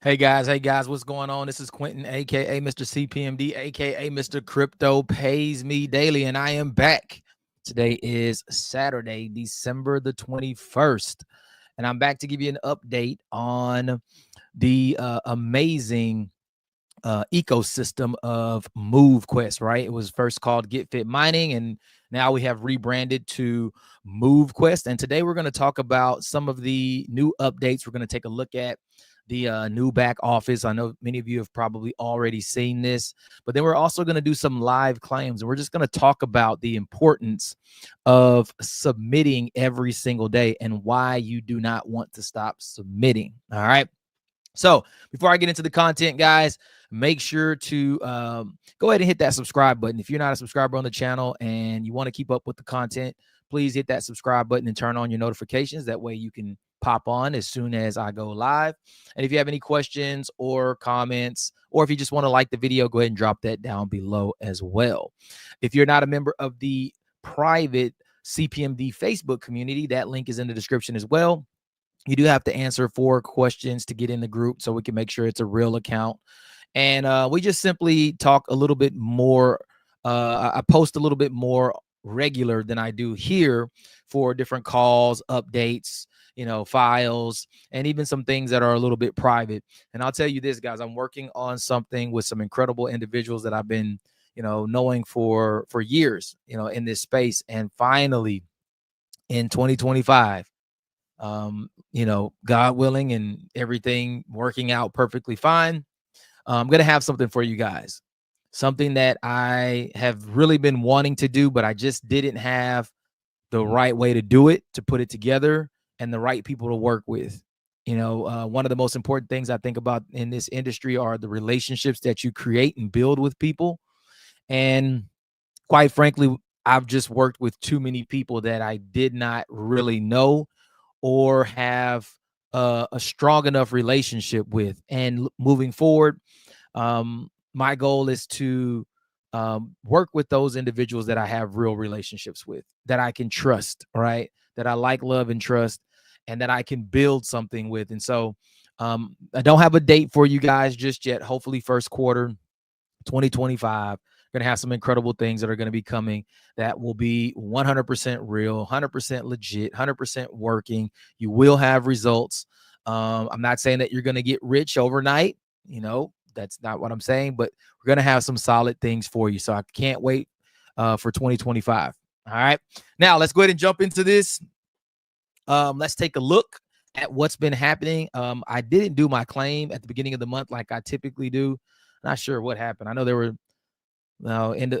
Hey guys, what's going on? This is Quentin, aka Mr. CPMD, aka Mr. Crypto Pays Me Daily, and I am back. Today is Saturday, December the 21st, and I'm back to give you an update on the amazing ecosystem of MoveQuest, right? It was first called Get Fit Mining, and now we have rebranded to MoveQuest. And today we're going to talk about some of the new updates. We're going to take a look at the new back office. I know many of you have probably already seen this, but then we're also going to do some live claims. And we're just going to talk about the importance of submitting every single day and why you do not want to stop submitting. All right. So before I get into the content, guys, make sure to go ahead and hit that subscribe button. If you're not a subscriber on the channel and you want to keep up with the content, please hit that subscribe button and turn on your notifications. That way you can pop on as soon as I go live. And if you have any questions or comments, or if you just want to like the video, go ahead and drop that down below as well. If you're not a member of the private CPMD Facebook community, that link is in the description as well. You do have to answer 4 questions to get in the group so we can make sure it's a real account. And we just simply talk a little bit more. I post a little bit more regular than I do here for different calls, updates, files, and even some things that are a little bit private. And I'll tell you this, guys, I'm working on something with some incredible individuals that I've been, knowing for years, in this space. And finally, in 2025, God willing and everything working out perfectly fine, I'm going to have something for you guys, something that I have really been wanting to do, but I just didn't have the right way to do it, to put it together, and the right people to work with. One of the most important things I think about in this industry are the relationships that you create and build with people. And quite frankly, I've just worked with too many people that I did not really know or have a strong enough relationship with. And moving forward, my goal is to work with those individuals that I have real relationships with, that I can trust, right? That I like, love, and trust, and that I can build something with. And so I don't have a date for you guys just yet. Hopefully first quarter 2025. Going to have some incredible things that are going to be coming that will be 100% real, 100% legit, 100% working. You will have results. I'm not saying that you're going to get rich overnight. That's not what I'm saying, but we're going to have some solid things for you. So I can't wait for 2025. All right. Now let's go ahead and jump into this. Let's take a look at what's been happening. I didn't do my claim at the beginning of the month like I typically do. Not sure what happened. I know there were end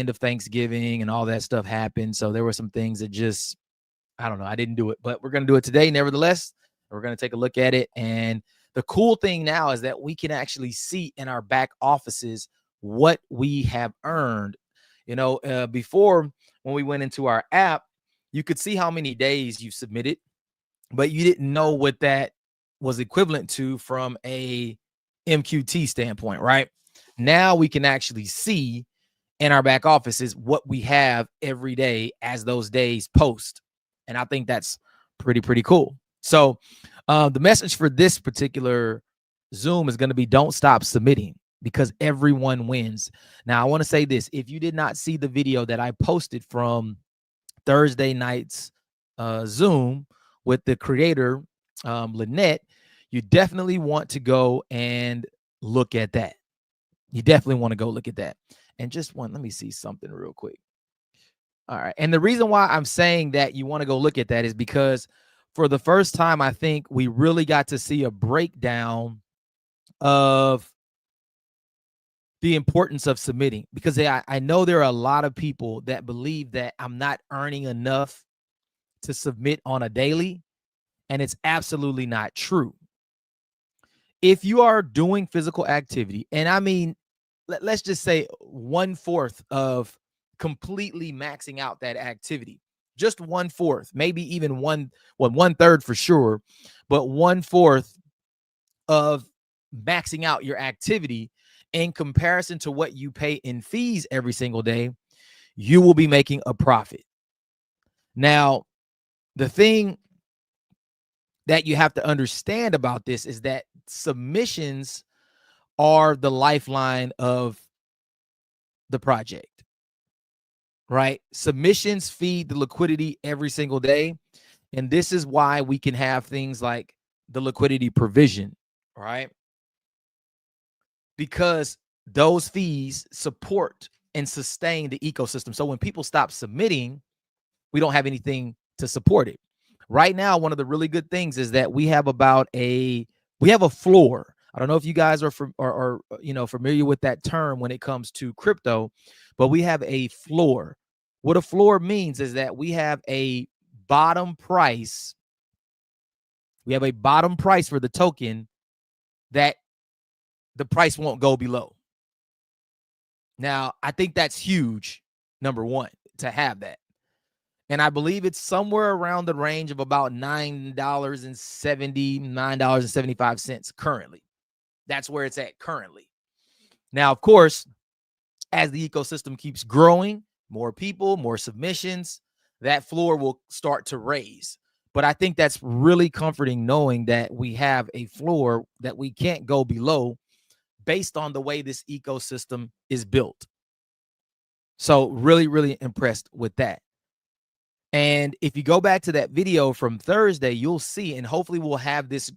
of Thanksgiving and all that stuff happened. So there were some things that just, I don't know, I didn't do it, but we're going to do it today. Nevertheless, we're going to take a look at it. And the cool thing now is that we can actually see in our back offices what we have earned. Before, when we went into our app, you could see how many days you submitted, but you didn't know what that was equivalent to from a MQT standpoint, right? Now we can actually see in our back offices what we have every day as those days post. And I think that's pretty cool. So the message for this particular Zoom is going to be don't stop submitting, because everyone wins. Now, I want to say this. If you did not see the video that I posted from Thursday night's Zoom with the creator, Lynette, you definitely want to go and look at that. You definitely want to go look at that. And just let me see something real quick. All right. And the reason why I'm saying that you want to go look at that is because for the first time, I think we really got to see a breakdown of the importance of submitting, because I know there are a lot of people that believe that I'm not earning enough to submit on a daily, and it's absolutely not true. If you are doing physical activity, and I mean, let's just say 1/4 of completely maxing out that activity, just 1/4, maybe even 1/3 for sure, but 1/4 of maxing out your activity in comparison to what you pay in fees every single day, you will be making a profit. Now, the thing that you have to understand about this is that submissions are the lifeline of the project, right? Submissions feed the liquidity every single day. And this is why we can have things like the liquidity provision, right? Because those fees support and sustain the ecosystem. So when people stop submitting, we don't have anything to support it. Right now, one of the really good things is that we have a floor. I don't know if you guys are familiar with that term when it comes to crypto, but we have a floor. What a floor means is that we have a bottom price. We have a bottom price for the token that the price won't go below. Now, I think that's huge, number one, to have that. And I believe it's somewhere around the range of about $9.75 currently. That's where it's at currently. Now, of course, as the ecosystem keeps growing, more people, more submissions, that floor will start to raise. But I think that's really comforting knowing that we have a floor that we can't go below based on the way this ecosystem is built. So really, really impressed with that. And if you go back to that video from Thursday, you'll see, and hopefully we'll have this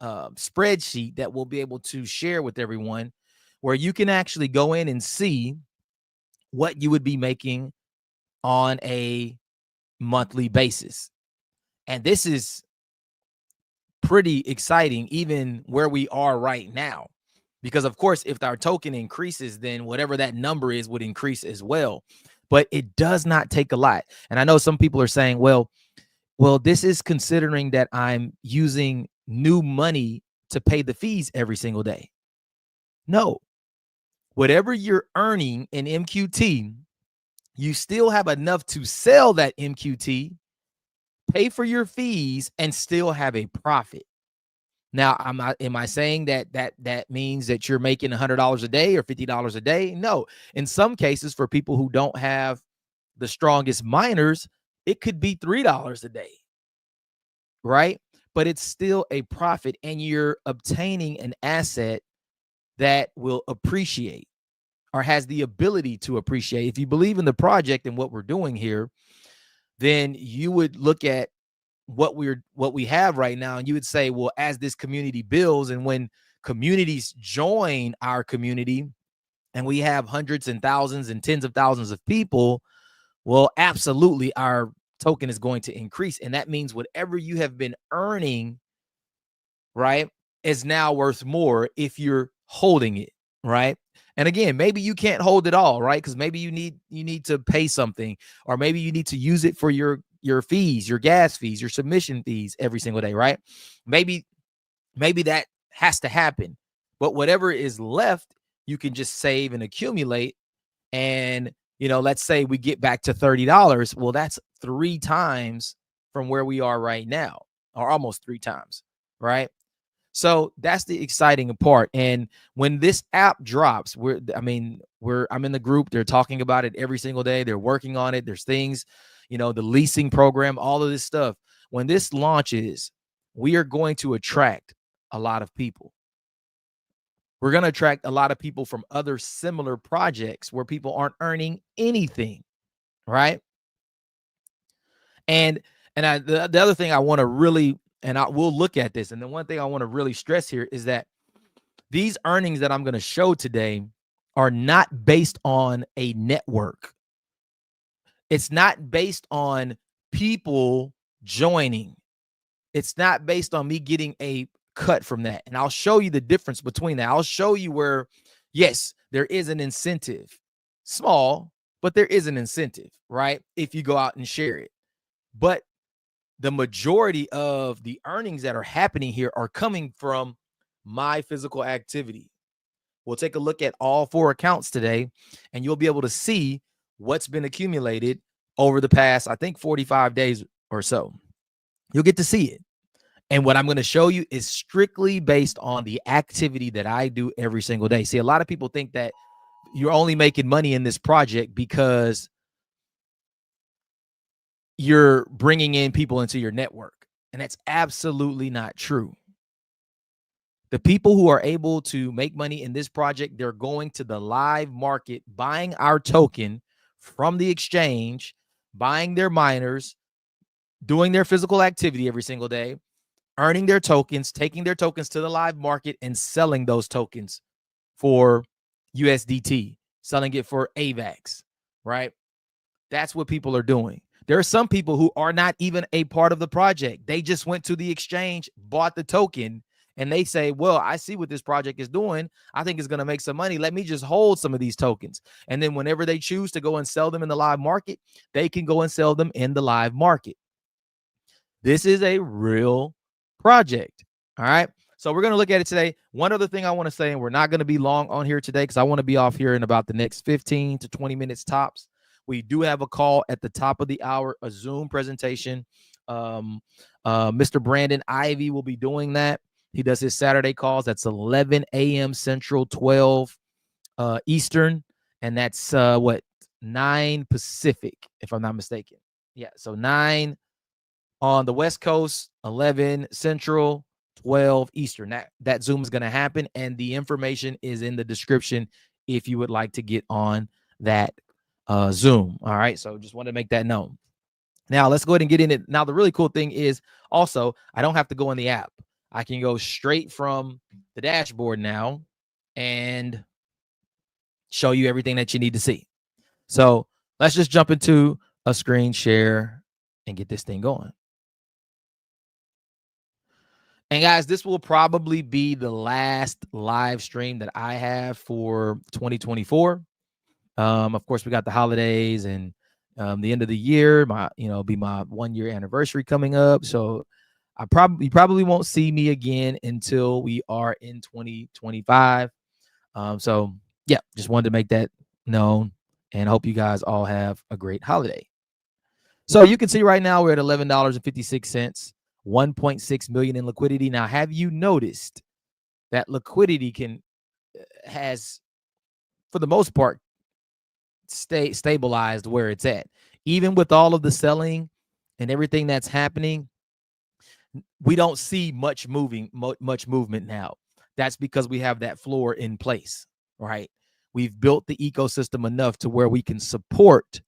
spreadsheet that we'll be able to share with everyone, where you can actually go in and see what you would be making on a monthly basis. And this is pretty exciting, even where we are right now. Because, of course, if our token increases, then whatever that number is would increase as well. But it does not take a lot. And I know some people are saying, well, this is considering that I'm using new money to pay the fees every single day. No. Whatever you're earning in MQT, you still have enough to sell that MQT, pay for your fees, and still have a profit. Now, am I saying that means that you're making $100 a day or $50 a day? No. In some cases, for people who don't have the strongest miners, it could be $3 a day, right? But it's still a profit, and you're obtaining an asset that will appreciate or has the ability to appreciate. If you believe in the project and what we're doing here, then you would look at what we have right now, and you would say, well, as this community builds, and when communities join our community and we have hundreds and thousands and tens of thousands of people, well, absolutely our token is going to increase. And that means whatever you have been earning, right, is now worth more if you're holding it, right? And again, maybe you can't hold it all, right? Because maybe you need to pay something, or maybe you need to use it for your fees, your gas fees, your submission fees every single day, right? Maybe that has to happen. But whatever is left, you can just save and accumulate. And, let's say we get back to $30. Well, that's 3 times from where we are right now, or almost 3 times, right? So that's the exciting part. And when this app drops, I'm in the group. They're talking about it every single day. They're working on it. There's things, the leasing program, all of this stuff. When this launches, we are going to attract a lot of people. We're going to attract a lot of people from other similar projects where people aren't earning anything, right? And the other thing I want to really, we'll look at this. And the one thing I want to really stress here is that these earnings that I'm going to show today are not based on a network. It's not based on people joining. It's not based on me getting a cut from that. And I'll show you the difference between that. I'll show you where, yes, there is an incentive. Small, but there is an incentive, right? If you go out and share it. But the majority of the earnings that are happening here are coming from my physical activity. We'll take a look at all 4 accounts today, and you'll be able to see what's been accumulated over the past, I think, 45 days or so. You'll get to see it. And what I'm going to show you is strictly based on the activity that I do every single day. See, a lot of people think that you're only making money in this project because you're bringing in people into your network. And that's absolutely not true. The people who are able to make money in this project, they're going to the live market, buying our token from the exchange, buying their miners, doing their physical activity every single day, earning their tokens, taking their tokens to the live market and selling those tokens for USDT, selling it for AVAX, right? That's what people are doing. There are some people who are not even a part of the project. They just went to the exchange, bought the token, and they say, well, I see what this project is doing. I think it's going to make some money. Let me just hold some of these tokens. And then whenever they choose to go and sell them in the live market, they can go and sell them in the live market. This is a real project. All right. So we're going to look at it today. One other thing I want to say, and we're not going to be long on here today because I want to be off here in about the next 15 to 20 minutes tops. We do have a call at the top of the hour, a Zoom presentation. Mr. Brandon Ivy will be doing that. He does his Saturday calls. That's 11 a.m. Central, 12 Eastern. And that's 9 Pacific, if I'm not mistaken. Yeah. So 9 on the West Coast, 11 Central, 12 Eastern. That Zoom is going to happen, and the information is in the description if you would like to get on that Zoom. All right, so just wanted to make that known. Now, let's go ahead and get in it. Now, the really cool thing is also I don't have to go in the app. I can go straight from the dashboard now and show you everything that you need to see. So let's just jump into a screen share and get this thing going. And guys, this will probably be the last live stream that I have for 2024. Of course, we got the holidays and the end of the year. Be my 1 year anniversary coming up. So you probably won't see me again until we are in 2025. So yeah, just wanted to make that known, and hope you guys all have a great holiday. So you can see right now we're at $11.56. 1.6 million in liquidity. Now, have you noticed that liquidity has, for the most part, stabilized where it's at? Even with all of the selling and everything that's happening, we don't see much movement now. That's because we have that floor in place, right? We've built the ecosystem enough to where we can support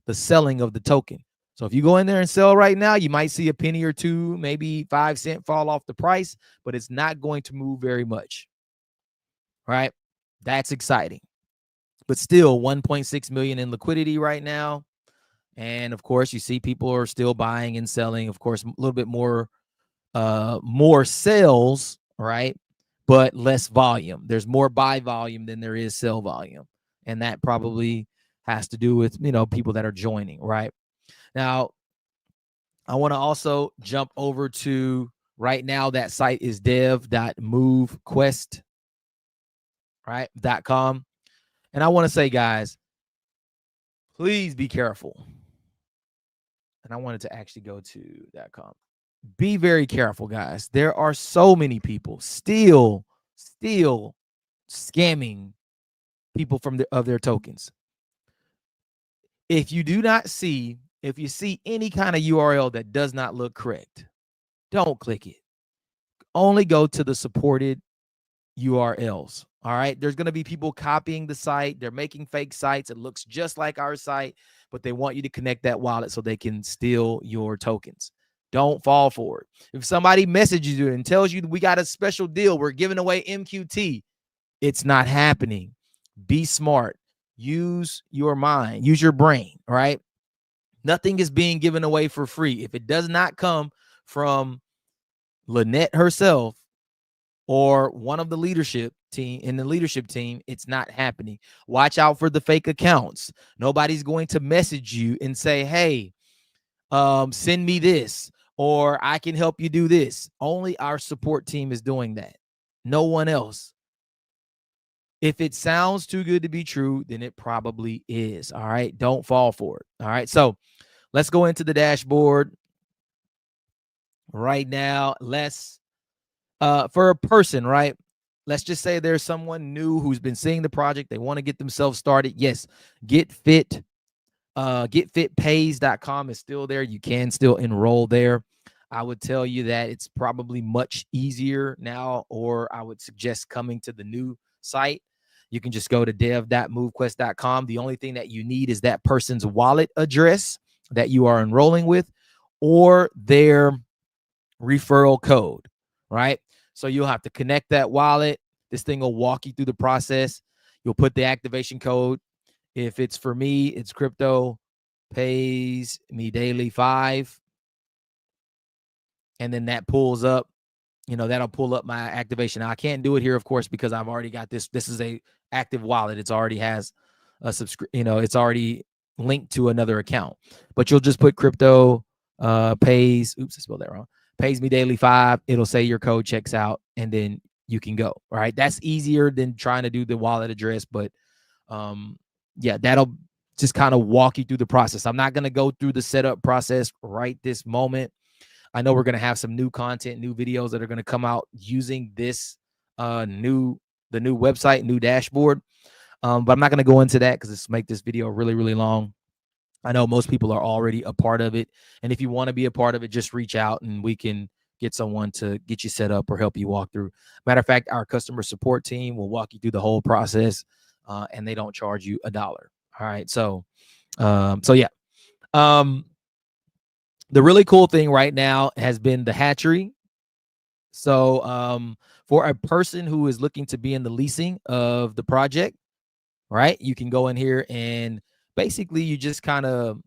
the selling of the token. So if you go in there and sell right now, you might see a penny or two, maybe 5 cents fall off the price, but it's not going to move very much, right? That's exciting. But still, 1.6 million in liquidity right now. And of course, you see people are still buying and selling. Of course, a little bit more sales, right? But less volume. There's more buy volume than there is sell volume. And that probably has to do with, people that are joining, right? Now, I want to also jump over to right now. That site is dev.movequest, right? .com. And I want to say, guys, please be careful. And I wanted to actually go to .com. Be very careful, guys. There are so many people still scamming people of their tokens. If you see any kind of URL that does not look correct, don't click it. Only go to the supported URLs. All right. There's going to be people copying the site. They're making fake sites. It looks just like our site, but they want you to connect that wallet so they can steal your tokens. Don't fall for it. If somebody messages you and tells you we got a special deal, we're giving away MQT, it's not happening. Be smart. Use your mind. Use your brain. All right. Nothing is being given away for free. If it does not come from Lynette herself or one of the leadership team, it's not happening. Watch out for the fake accounts. Nobody's going to message you and say, hey, send me this, or I can help you do this. Only our support team is doing that. No one else. If it sounds too good to be true, then it probably is. All right. Don't fall for it. All right. So let's go into the dashboard right now. For a person, right? Let's just say there's someone new who's been seeing the project. They want to get themselves started. Yes. getfitpays.com is still there. You can still enroll there. I would tell you that it's probably much easier now, or I would suggest coming to the new site. You can just go to dev.movequest.com. The only thing that you need is that person's wallet address that you are enrolling with, or their referral code, right? So you'll have to connect that wallet. This thing will walk you through the process. You'll put the activation code. If it's for me, it's crypto pays me daily 5. And then that pulls up, that'll pull up my activation. Now, I can't do it here, of course, because I've already got this. This is a active wallet. It's already has a it's already linked to another account. But you'll just put crypto pays, oops, I spelled that wrong. Pays me daily 5. It'll say your code checks out, and then you can go. All right. That's easier than trying to do the wallet address. But yeah, that'll just kind of walk you through the process. I'm not going to go through the setup process right this moment. I know we're going to have some new content, new videos that are going to come out using this the new website, new dashboard. But I'm not going to go into that because it's make this video really, really long. I know most people are already a part of it. And if you want to be a part of it, just reach out and we can get someone to get you set up or help you walk through. Matter of fact, our customer support team will walk you through the whole process, and they don't charge you $1. All right. So yeah. The really cool thing right now has been the hatchery. So for a person who is looking to be in the leasing of the project, right, you can go in here and basically you just kind of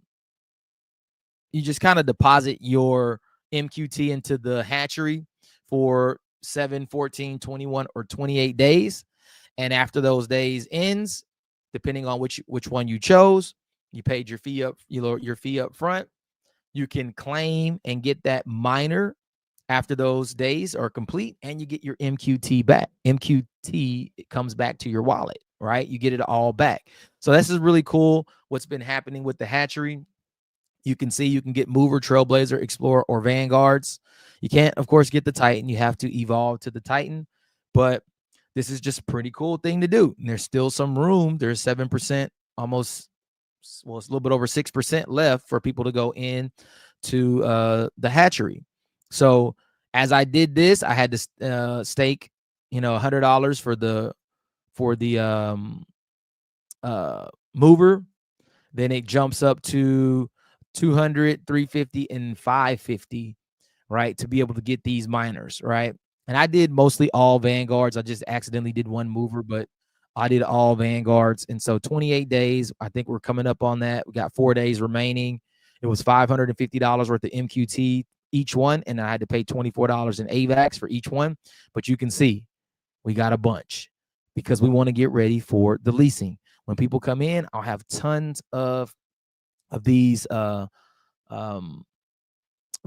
deposit your MQT into the hatchery for 7, 14, 21, or 28 days. And after those days ends, depending on which one you chose, you paid your fee up, your fee up front. You can claim and get that miner after those days are complete, and you get your MQT back. MQT, it comes back to your wallet, right? You get it all back. So this is really cool what's been happening with the hatchery. You can see you can get Mover, Trailblazer, Explorer, or Vanguards. You can't, of course, get the Titan. You have to evolve to the Titan, but this is just a pretty cool thing to do. And there's still some room. There's 7%, almost, well, it's a little bit over 6% left for people to go in to the hatchery. So as I did this, I had to stake, $100 for the mover. Then it jumps up to 200, 350, and 550, right, to be able to get these miners, right? And I did mostly all Vanguards. I just accidentally did one mover, but I did all Vanguards. And so 28 days, I think we're coming up on that. We got 4 days remaining. It was $550 worth of MQT each one, and I had to pay $24 in AVAX for each one. But you can see we got a bunch because we want to get ready for the leasing. When people come in, I'll have tons of these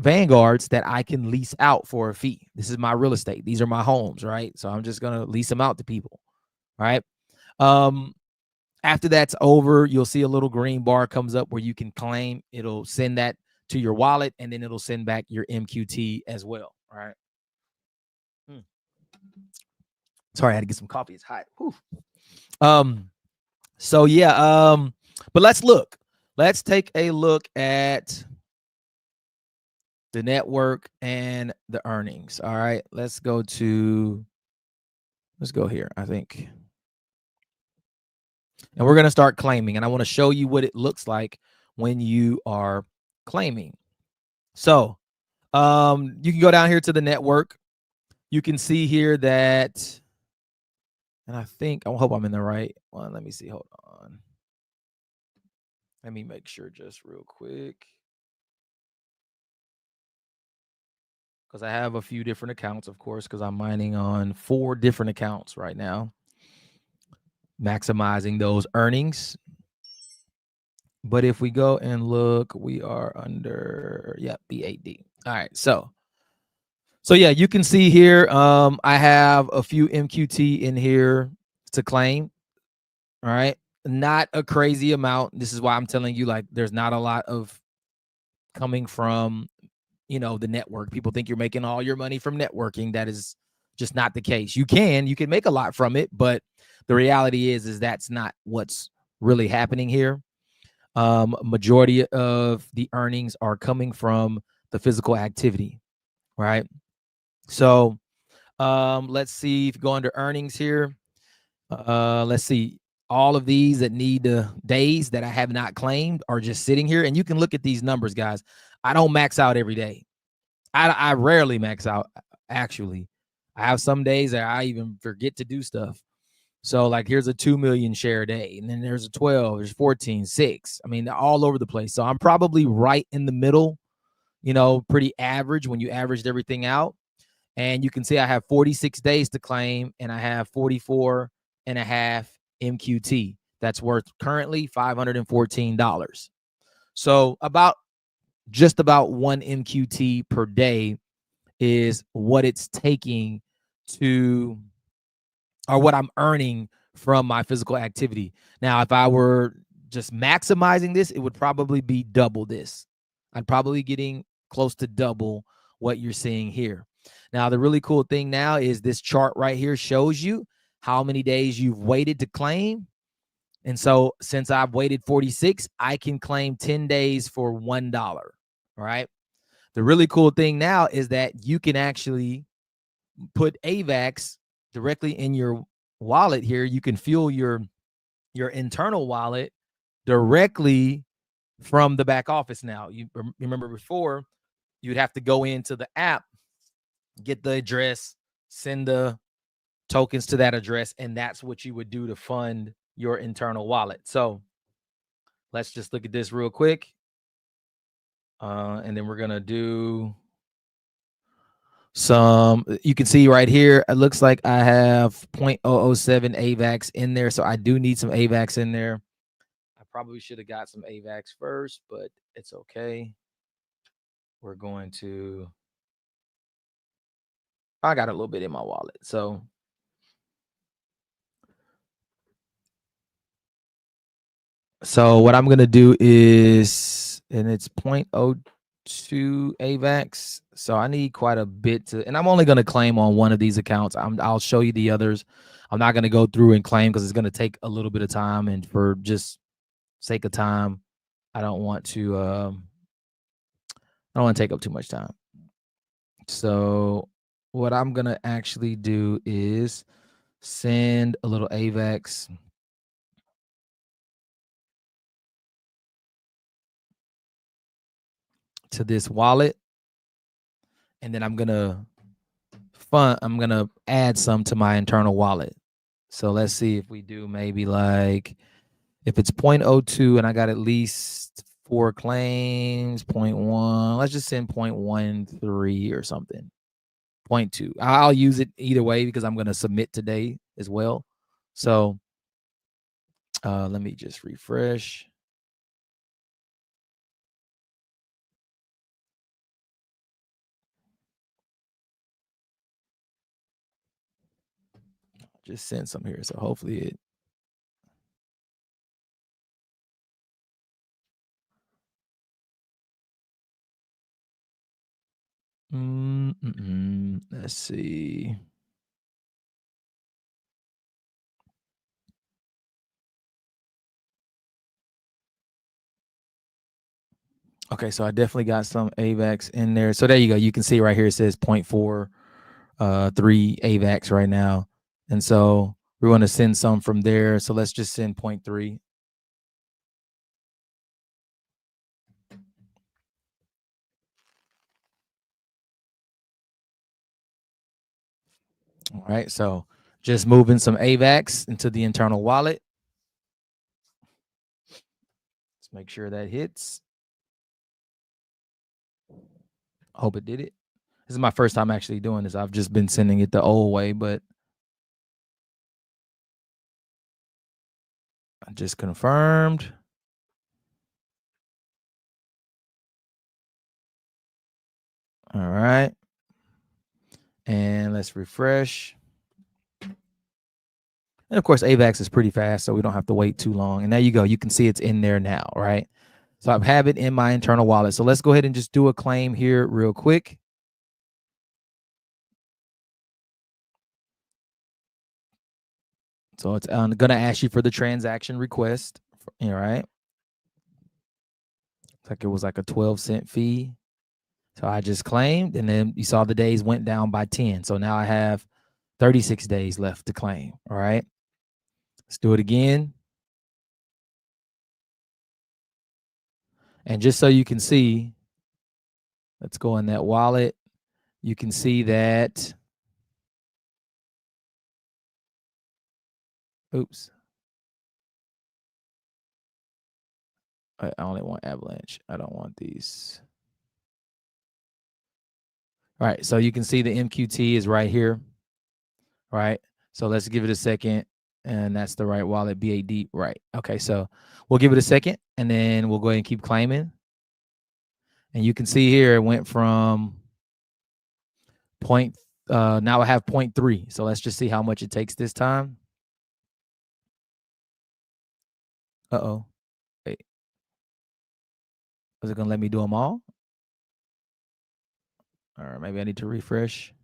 Vanguards that I can lease out for a fee. This is my real estate. These are my homes, right? So I'm just going to lease them out to people, right? After that's over, you'll see a little green bar comes up where you can claim. It'll send that to your wallet, and then it'll send back your MQT as well, right? Sorry, I had to get some coffee. It's hot. Whew. So yeah, but let's take a look at the network and the earnings. All right, let's go here, I think. And we're going to start claiming, and I want to show you what it looks like when you are claiming. So you can go down here to the network. You can see here that, and I hope I'm in the right one. Let me see. Hold on. Let me make sure just real quick, because I have a few different accounts, of course, because I'm mining on 4 different accounts right now, maximizing those earnings. But if we go and look, we are under, B8D. All right, so yeah, you can see here, I have a few MQT in here to claim. All right, not a crazy amount. This is why I'm telling you, like, there's not a lot of coming from, the network. People think you're making all your money from networking. That is just not the case. You can make a lot from it, but the reality is that's not what's really happening here. Majority of the earnings are coming from the physical activity. right? So let's see if you go under earnings here. Let's see. All of these that need the days that I have not claimed are just sitting here. And you can look at these numbers, guys. I don't max out every day. I rarely max out, actually. I have some days that I even forget to do stuff. So, like, here's a 2 million share day, and then there's a 12, there's 14, 6. I mean, they're all over the place. So I'm probably right in the middle, pretty average when you averaged everything out. And you can see I have 46 days to claim, and I have 44 and a half MQT. That's worth currently $514. So just about one MQT per day is what it's taking to, or what I'm earning from my physical activity. Now, if I were just maximizing this, it would probably be double this. I'd probably getting close to double what you're seeing here. Now, the really cool thing now is this chart right here shows you how many days you've waited to claim. And so since I've waited 46, I can claim 10 days for $1. All right. The really cool thing now is that you can actually put AVAX directly in your wallet here. You can fuel your internal wallet directly from the back office now. You remember before, you'd have to go into the app, get the address, send the tokens to that address, and that's what you would do to fund your internal wallet. So let's just look at this real quick. And then we're going to do you can see right here, it looks like I have 0.007 AVAX in there. So I do need some AVAX in there. I probably should have got some AVAX first, but it's okay. We're going to, I got a little bit in my wallet. So what I'm going to do is, and it's 0.02 AVAX. So I need quite a bit to, and I'm only going to claim on one of these accounts. I'll show you the others. I'm not going to go through and claim because it's going to take a little bit of time, and for just sake of time, I don't want to take up too much time. So what I'm going to actually do is send a little AVAX to this wallet, and then I'm going to add some to my internal wallet. So let's see if we do maybe like, if it's 0.02 and I got at least 4 claims, 0.1, let's just send 0.13 or something. 0.2. I'll use it either way because I'm going to submit today as well. So let me just refresh. Just send some here. So hopefully it. Let's see. Okay, so I definitely got some AVAX in there. So there you go. You can see right here it says 0.43 AVAX right now. And so we want to send some from there. So let's just send 0.3. All right, so just moving some AVAX into the internal wallet. Let's make sure that hits. Hope it did it. This is my first time actually doing this. I've just been sending it the old way, but I just confirmed. All right. And let's refresh. And of course, AVAX is pretty fast, so we don't have to wait too long. And there you go. You can see it's in there now, right? So I have it in my internal wallet. So let's go ahead and just do a claim here real quick. So it's going to ask you for the transaction request. All right. Like it was like a 12-cent fee. So I just claimed, and then you saw the days went down by 10. So now I have 36 days left to claim. All right. Let's do it again. And just so you can see, let's go in that wallet. You can see that, oops. I only want Avalanche. I don't want these. All right, so you can see the MQT is right here. All right, so let's give it a second. And that's the right wallet, BAD, right. Okay, so we'll give it a second, and then we'll go ahead and keep claiming. And you can see here it went from now I have 0.3. So let's just see how much it takes this time. Uh-oh. Wait. Is it going to let me do them all? Or maybe I need to refresh.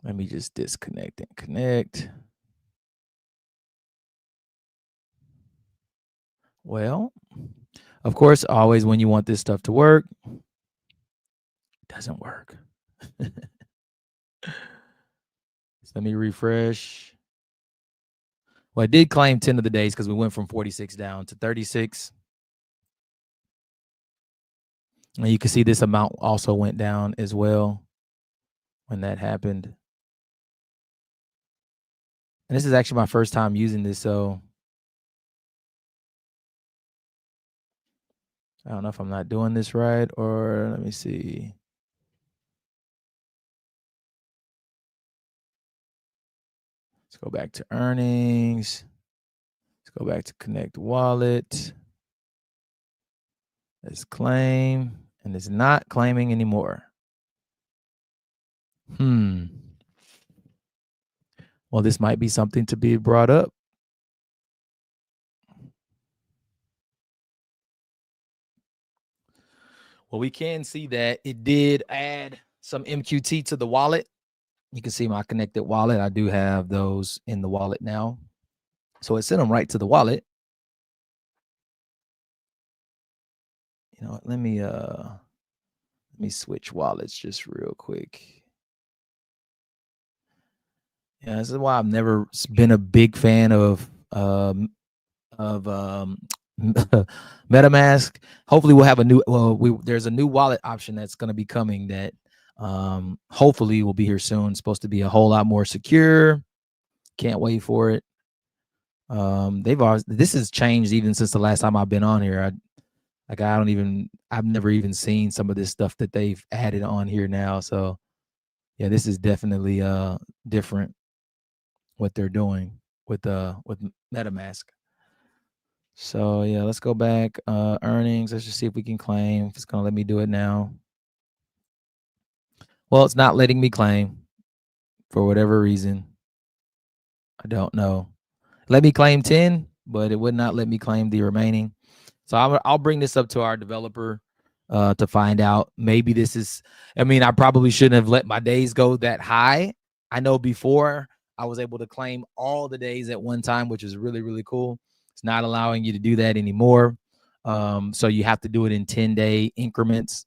Let me just disconnect and connect. Well, of course, always when you want this stuff to work, it doesn't work. So let me refresh. Well, I did claim 10 of the days because we went from 46 down to 36. And you can see this amount also went down as well when that happened. And this is actually my first time using this, so I don't know if I'm not doing this right, or let me see. Let's go back to earnings. Let's go back to connect wallet. Let's claim, and it's not claiming anymore. Well, this might be something to be brought up. Well, we can see that it did add some MQT to the wallet. You can see my connected wallet. I do have those in the wallet now. So it sent them right to the wallet. You know what? Let me switch wallets just real quick. Yeah, this is why I've never been a big fan of MetaMask. Hopefully we'll have a new there's a new wallet option that's going to be coming that hopefully will be here soon. It's supposed to be a whole lot more secure. Can't wait for it. This has changed even since the last time I've been on here. I've never even seen some of this stuff that they've added on here now. So yeah, this is definitely different what they're doing with MetaMask. So yeah, let's go back. Earnings. Let's just see if we can claim. If it's gonna let me do it now. Well, it's not letting me claim for whatever reason. I don't know. Let me claim 10, but it would not let me claim the remaining. So I'll bring this up to our developer to find out. Maybe this is, I probably shouldn't have let my days go that high. I know before I was able to claim all the days at one time, which is really, really cool. It's not allowing you to do that anymore. So you have to do it in 10-day increments.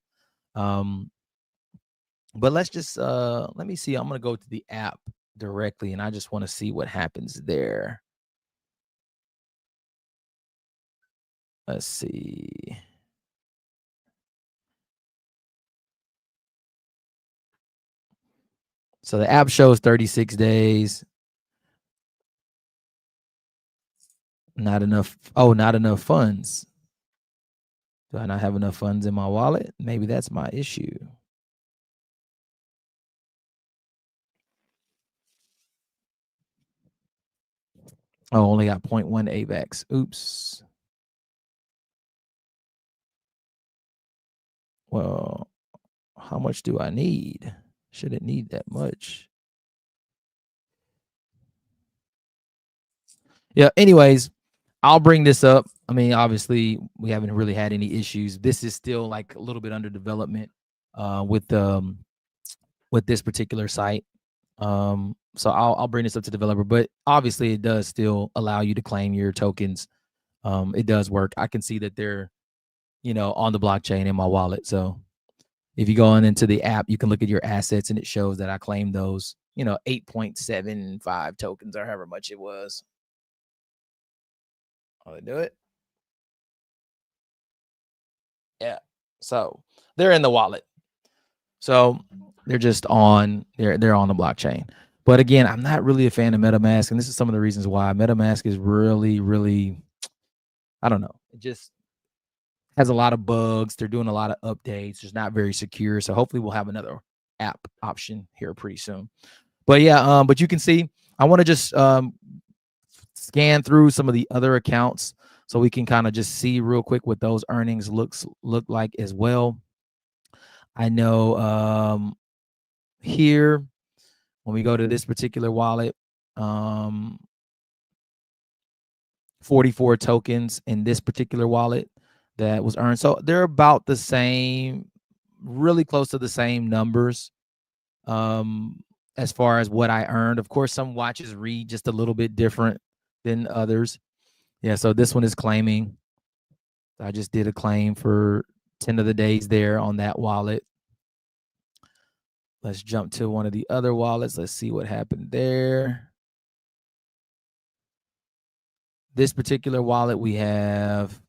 But let's just, let me see. I'm going to go to the app directly, and I just want to see what happens there. Let's see. So the app shows 36 days. Not enough. Oh, not enough funds. Do I not have enough funds in my wallet? Maybe that's my issue. Oh, only got 0.1 AVAX. Oops. Well, how much do I need? Shouldn't need that much. Yeah, anyways, I'll bring this up. Obviously, we haven't really had any issues. This is still like a little bit under development with with this particular site. So I'll bring this up to the developer, but obviously it does still allow you to claim your tokens. It does work. I can see that they're, on the blockchain in my wallet. So if you go on into the app, you can look at your assets and it shows that I claimed those, 8.75 tokens or however much it was. I'll do it. Yeah. So they're in the wallet. So they're just on, they're on the blockchain. But again, I'm not really a fan of MetaMask. And this is some of the reasons why. MetaMask is really, really, I don't know. It just has a lot of bugs. They're doing a lot of updates. It's not very secure. So hopefully we'll have another app option here pretty soon. But yeah, but you can see, I want to just scan through some of the other accounts so we can kind of just see real quick what those earnings look like as well. I know here, when we go to this particular wallet, 44 tokens in this particular wallet that was earned. So they're about the same, really close to the same numbers as far as what I earned. Of course, some watches read just a little bit different than others. Yeah, so this one is claiming. I just did a claim for 10 of the days there on that wallet. Let's jump to one of the other wallets. Let's see what happened there. This particular wallet, we have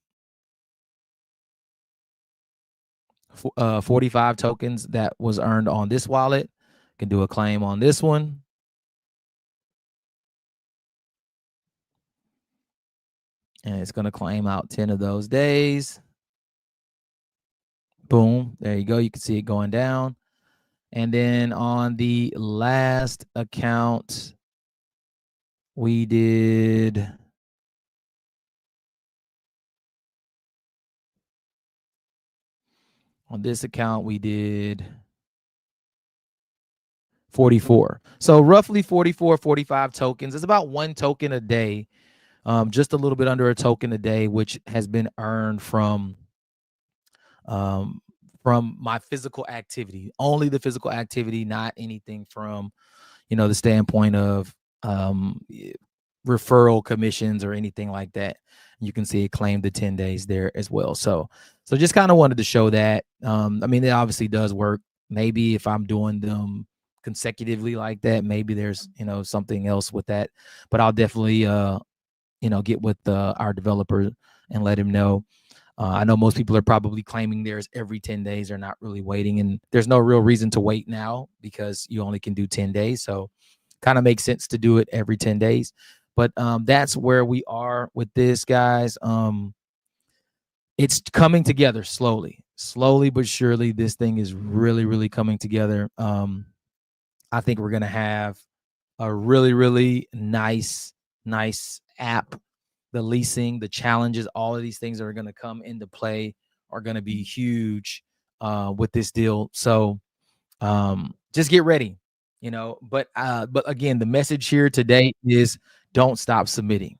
45 tokens that was earned on this wallet. Can do a claim on this one. And it's going to claim out 10 of those days. Boom. There you go. You can see it going down. And then on the last account, we did on this account, we did 44. So roughly 44, 45 tokens. It's about 1 token a day, just a little bit under a token a day, which has been earned from my physical activity, only the physical activity, not anything from, the standpoint of referral commissions or anything like that. You can see it claimed the 10 days there as well. So just kind of wanted to show that. I mean, it obviously does work. Maybe if I'm doing them consecutively like that, maybe there's, something else with that, but I'll definitely, get with our developer and let him know. I know most people are probably claiming theirs every 10 days. They're not really waiting, and there's no real reason to wait now because you only can do 10 days. So kind of makes sense to do it every 10 days. But that's where we are with this, guys. It's coming together slowly but surely. This thing is really, really coming together. I think we're going to have a really, really nice app. The leasing, the challenges, all of these things that are going to come into play are going to be huge with this deal. So just get ready, but again, the message here today is don't stop submitting,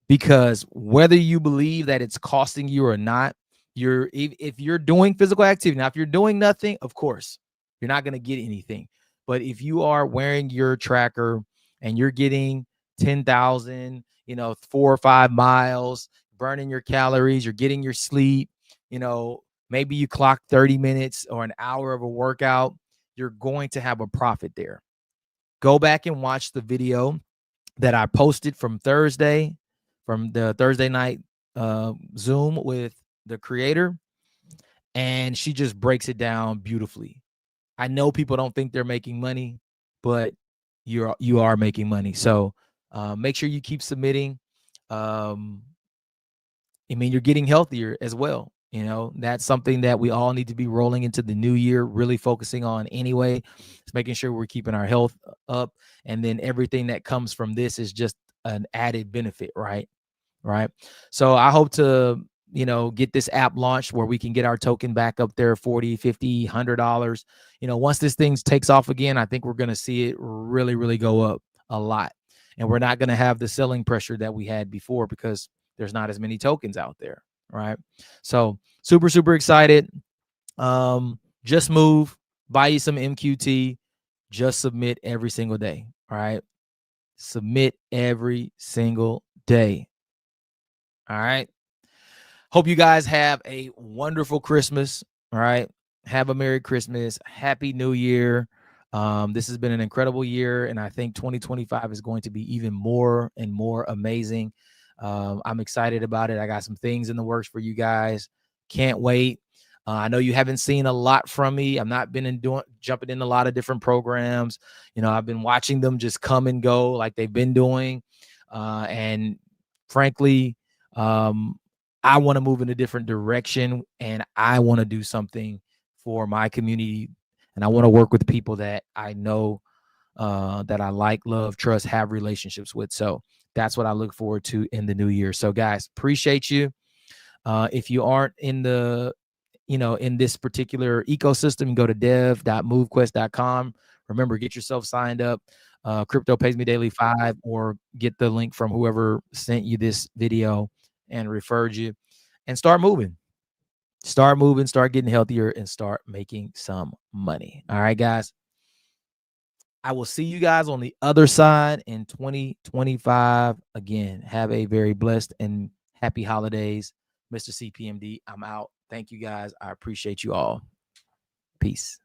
because whether you believe that it's costing you or not, if you're doing physical activity, now if you're doing nothing, of course you're not going to get anything. But if you are wearing your tracker and you're getting 10,000, 4 or 5 miles, burning your calories, you're getting your sleep, maybe you clock 30 minutes or an hour of a workout, you're going to have a profit there. Go back and watch the video that I posted from Thursday, from the Thursday night Zoom with the creator, and she just breaks it down beautifully. I know people don't think they're making money, but you are making money. So make sure you keep submitting. I mean, you're getting healthier as well. That's something that we all need to be rolling into the new year, really focusing on anyway. It's making sure we're keeping our health up. And then everything that comes from this is just an added benefit, right? So I hope to, get this app launched where we can get our token back up there, $40, $50, $100. Once this thing takes off again, I think we're going to see it really, really go up a lot. And we're not going to have the selling pressure that we had before because there's not as many tokens out there, right? So super, super excited. Just move. buy you some MQT. Just submit every single day. All right. Submit every single day. All right. Hope you guys have a wonderful Christmas. All right. Have a Merry Christmas. Happy New Year. This has been an incredible year, and I think 2025 is going to be even more and more amazing. I'm excited about it. I got some things in the works for you guys. Can't wait. I know you haven't seen a lot from me. I've not been jumping in a lot of different programs. I've been watching them just come and go like they've been doing. And frankly, I want to move in a different direction, and I want to do something for my community. And I want to work with people that I know that I like, love, trust, have relationships with. So that's what I look forward to in the new year. So guys, appreciate you. If you aren't in in this particular ecosystem, go to dev.movequest.com. Remember, get yourself signed up. Crypto Pays Me Daily 5, or get the link from whoever sent you this video and referred you, and start moving. Start moving, start getting healthier, and start making some money. All right, guys. I will see you guys on the other side in 2025. Again, have a very blessed and happy holidays. Mr. CPMD, I'm out. Thank you guys. I appreciate you all. Peace.